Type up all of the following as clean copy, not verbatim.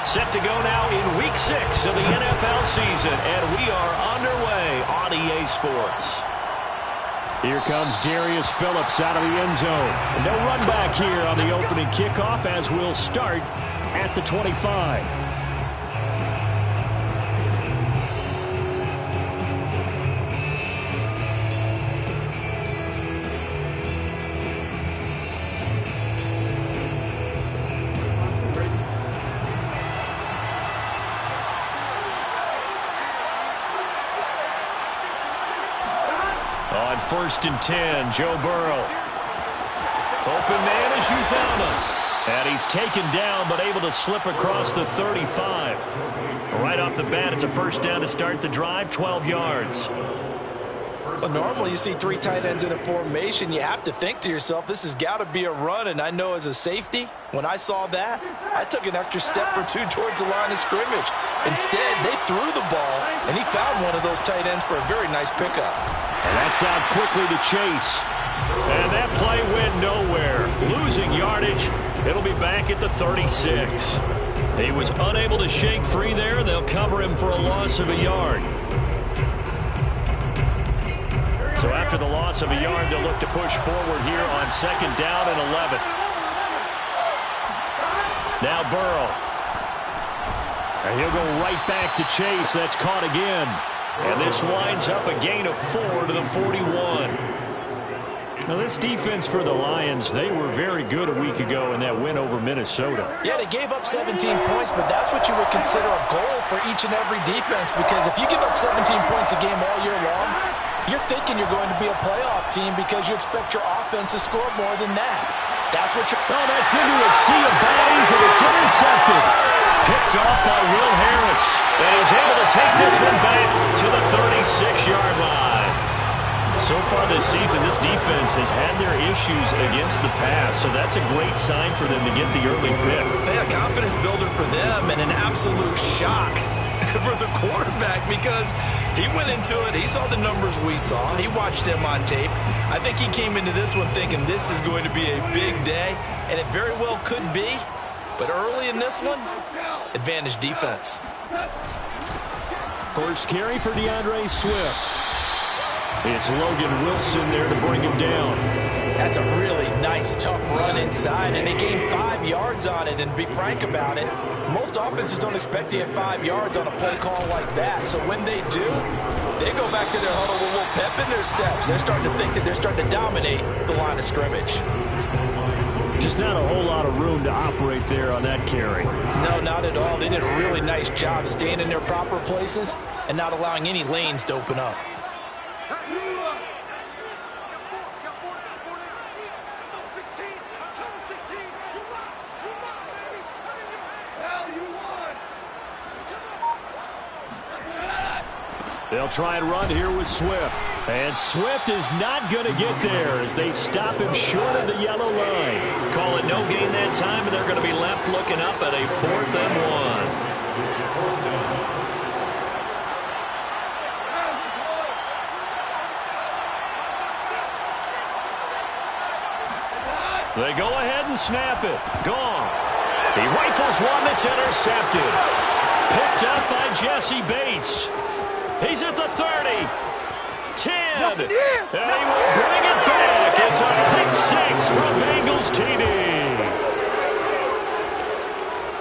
Set to go now in Week 6 of the NFL season, and we are underway on EA Sports. Here comes Darius Phillips out of the end zone. No run back here on the opening kickoff as we'll start at the 25. On 1st and 10, Joe Burrow. Open man is Uzomah. And he's taken down but able to slip across the 35. Right off the bat, it's a first down to start the drive, 12 yards. Well, normally you see 3 tight ends in a formation. You have to think to yourself, this has got to be a run. And I know as a safety, when I saw that, I took an extra step or 2 towards the line of scrimmage. Instead, they threw the ball, and he found one of those tight ends for a very nice pickup. And that's out quickly to Chase. And that play went nowhere. Losing yardage. It'll be back at the 36. He was unable to shake free there. They'll cover him for a loss of a yard. So after the loss of a yard, they'll look to push forward here on 2nd down and 11. Now Burrow. And he'll go right back to Chase. That's caught again. And this winds up a gain of 4 to the 41. Now this defense for the Lions, they were very good a week ago in that win over Minnesota. Yeah, they gave up 17 points, but that's what you would consider a goal for each and every defense, because if you give up 17 points a game all year long, you're thinking you're going to be a playoff team because you expect your offense to score more than that. That's what you're... Oh, that's into a sea of bodies, and it's intercepted. Picked off by Will Harris. And he's able to take this one back to the 36-yard line. So far this season, this defense has had their issues against the pass, so that's a great sign for them to get the early pick. They had a confidence builder for them and an absolute shock for the quarterback because he went into it. He saw the numbers we saw. He watched them on tape. I think he came into this one thinking this is going to be a big day, and it very well could be. But early in this one, advantage defense. First carry for DeAndre Swift. It's Logan Wilson there to bring him down. That's a really nice, tough run inside, and they gained 5 yards on it. And to be frank about it, most offenses don't expect to get 5 yards on a play call like that. So when they do, they go back to their huddle with a little pep in their steps. They're starting to think that they're starting to dominate the line of scrimmage. Just not a whole lot of room to operate there on that carry. No, not at all. They did a really nice job staying in their proper places and not allowing any lanes to open up. They'll try and run here with Swift. And Swift is not going to get there as they stop him short of the yellow line. Call it no gain that time, and they're going to be left looking up at a 4th and 1. They go ahead and snap it. Gone. He rifles one that's intercepted. Picked up by Jesse Bates. He's at the 30, 10, and he will bring it back. It's a pick 6 from Bengals TD.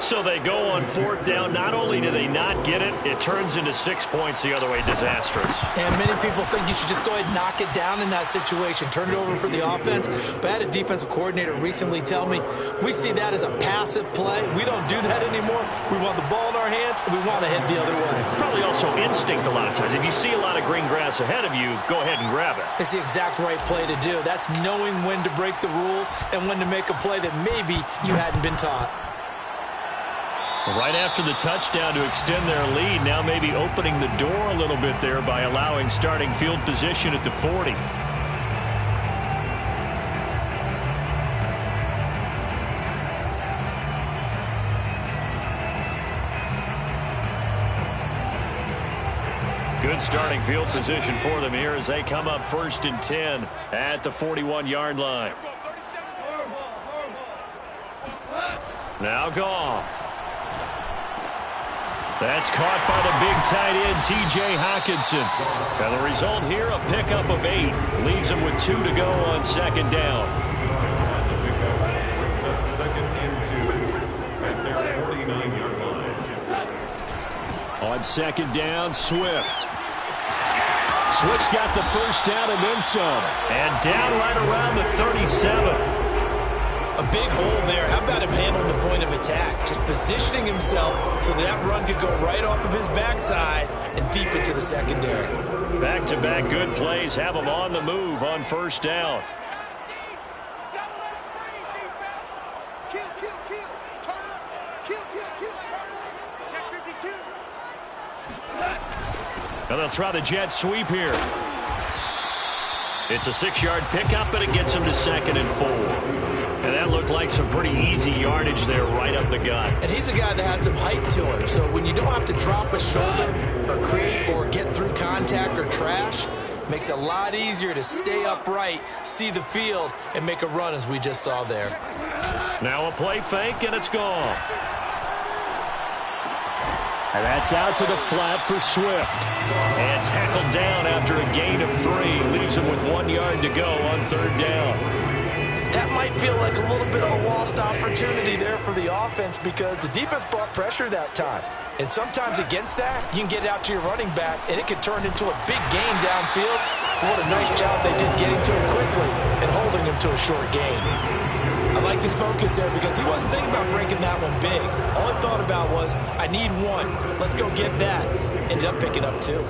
So they go on 4th down. Not only do they not get it, it turns into 6 points the other way. Disastrous. And many people think you should just go ahead and knock it down in that situation. Turn it over for the offense. But I had a defensive coordinator recently tell me, we see that as a passive play. We don't do that anymore. We want the ball in our hands, and we want to head the other way. It's probably also instinct a lot of times. If you see a lot of green grass ahead of you, go ahead and grab it. It's the exact right play to do. That's knowing when to break the rules and when to make a play that maybe you hadn't been taught. Right after the touchdown to extend their lead, now maybe opening the door a little bit there by allowing starting field position at the 40. Good starting field position for them here as they come up 1st and 10 at the 41-yard line. Now Goff. That's caught by the big tight end, T.J. Hockenson. And the result here, a pickup of 8. Leaves him with 2 to go on second down. Second and 2 at their 49-yard line. On second down, Swift. Swift's got the first down and then some. And down right around the 37. A big hole there. How about him handling the point of attack? Just positioning himself so that run could go right off of his backside and deep into the secondary. Back-to-back good plays have him on the move on first down. And they'll try the jet sweep here. It's a 6-yard pickup, but it gets him to second and 4. And that looked like some pretty easy yardage there right up the gut. And he's a guy that has some height to him. So when you don't have to drop a shoulder or create or get through contact or trash, makes it a lot easier to stay upright, see the field, and make a run as we just saw there. Now a play fake, and it's gone. And that's out to the flat for Swift. And tackled down after a gain of 3. Leaves him with 1 yard to go on third down. That might feel like a little bit of a lost opportunity there for the offense because the defense brought pressure that time. And sometimes against that, you can get it out to your running back, and it can turn into a big gain downfield. But what a nice job they did getting to him quickly and holding him to a short gain. I liked his focus there because he wasn't thinking about breaking that one big. All he thought about was, I need 1. Let's go get that. Ended up picking up 2.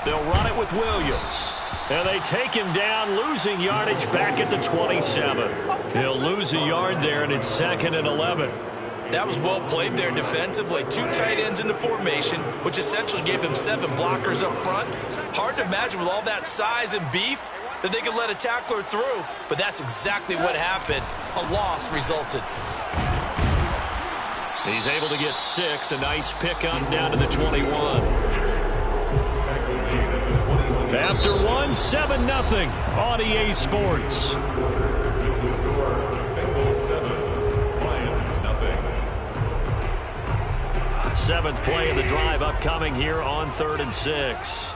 They'll run it with Williams. And they take him down, losing yardage back at the 27. He'll lose a yard there, and it's second and 11. That was well played there defensively. 2 tight ends in the formation, which essentially gave them 7 blockers up front. Hard to imagine with all that size and beef that they could let a tackler through, but that's exactly what happened. A loss resulted. He's able to get 6. A nice pickup down to the 21. After 1, 7-0 on EA Sports. Bengals 7, Lions 0. 7th play of the drive upcoming here on 3rd and 6.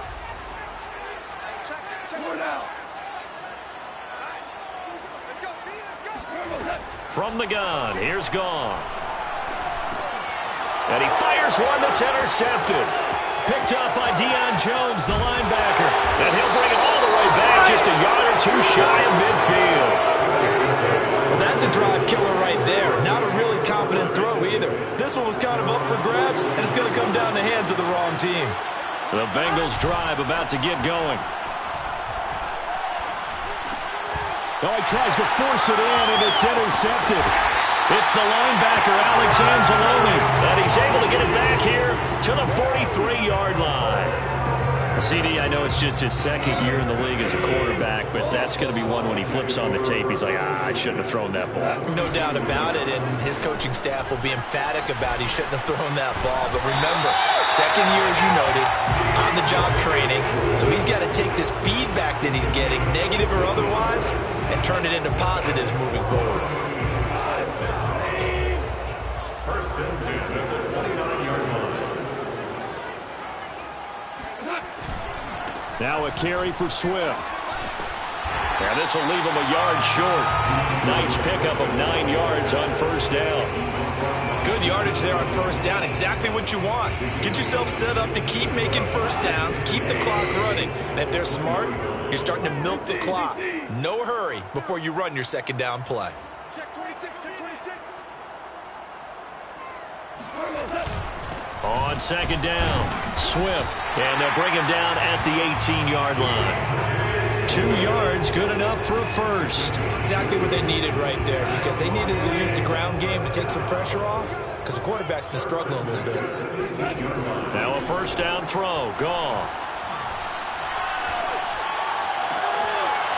From the gun, here's Goff. And he fires one that's intercepted. Picked up by Deion Jones, the linebacker. And he'll bring it all the way back, just a yard or 2 shy of midfield. Well, that's a drive killer right there. Not a really confident throw either. This one was kind of up for grabs, and it's going to come down the hands of the wrong team. The Bengals drive about to get going. Oh, he tries to force it in, and it's intercepted. It's the linebacker, Alex Anzalone, and he's able to get it back here to the 43-yard line. CD, I know it's just his 2nd year in the league as a quarterback, but that's going to be one when he flips on the tape. He's like, I shouldn't have thrown that ball. No doubt about it, and his coaching staff will be emphatic about he shouldn't have thrown that ball. But remember, 2nd year, as you noted, on-the-job training, so he's got to take this feedback that he's getting, negative or otherwise, and turn it into positives moving forward. First and 10 at the 29-yard line. Now a carry for Swift. Now this will leave him a yard short. Nice pickup of 9 yards on first down. Good yardage there on first down. Exactly what you want. Get yourself set up to keep making first downs, keep the clock running. And if they're smart, you're starting to milk the clock. No hurry before you run your second down play. On second down, Swift, and they'll bring him down at the 18-yard line. 2 yards, good enough for a first. Exactly what they needed right there, because they needed to use the ground game to take some pressure off, because the quarterback's been struggling a little bit. Now a first down throw, Goff.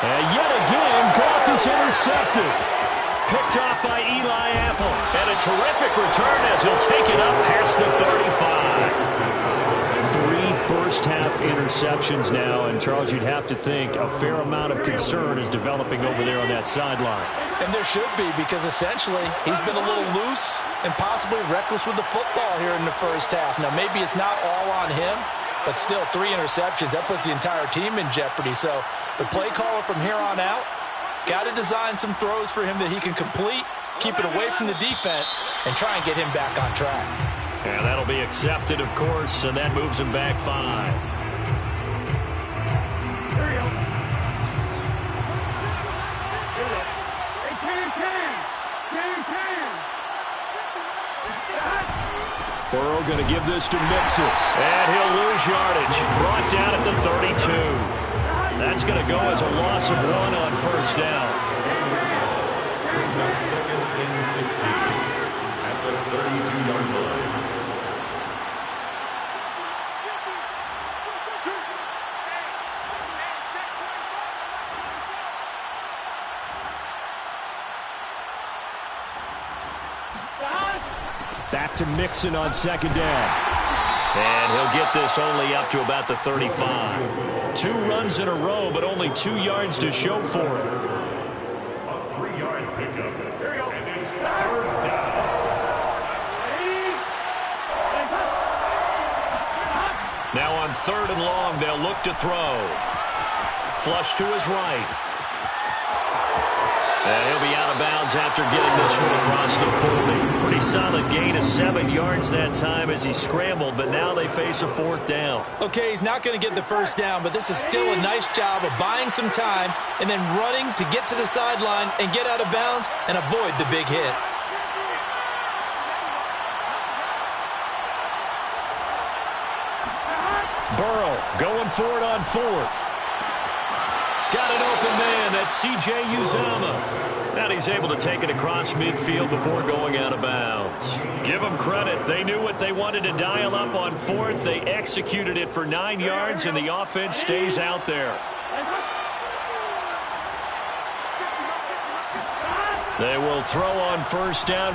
And yet again, Goff is intercepted. Picked off by Eli Apple. And a terrific return as he'll take it up past the 35. 3 first-half interceptions now, and, Charles, you'd have to think a fair amount of concern is developing over there on that sideline. And there should be, because essentially he's been a little loose and possibly reckless with the football here in the first half. Now, maybe it's not all on him, but still 3 interceptions. That puts the entire team in jeopardy. So the play caller from here on out got to design some throws for him that he can complete, keep it away from the defense, and try and get him back on track. And that'll be accepted, of course, and that moves him back 5. Burrow going to give this to Mixon. And he'll lose yardage. Brought down at the 32. That's going to go as a loss of 1 on first down. Brings up 2nd and 16 at the 32-yard line. Back to Mixon on 2nd down. And he'll get this only up to about the 35. 2 runs in a row, but only 2 yards to show for it. A 3-yard pickup. And it's 3rd down. Now on 3rd and long, they'll look to throw. Flush to his right. And he'll be out of bounds after getting this one across the 40. Pretty solid gain of 7 yards that time as he scrambled, but now they face a 4th down. Okay, he's not going to get the first down, but this is still a nice job of buying some time and then running to get to the sideline and get out of bounds and avoid the big hit. Burrow going for it on 4th. Got an open man. That's C.J. Uzomah. And he's able to take it across midfield before going out of bounds. Give them credit. They knew what they wanted to dial up on 4th. They executed it for 9 yards, and the offense stays out there. They will throw on first down.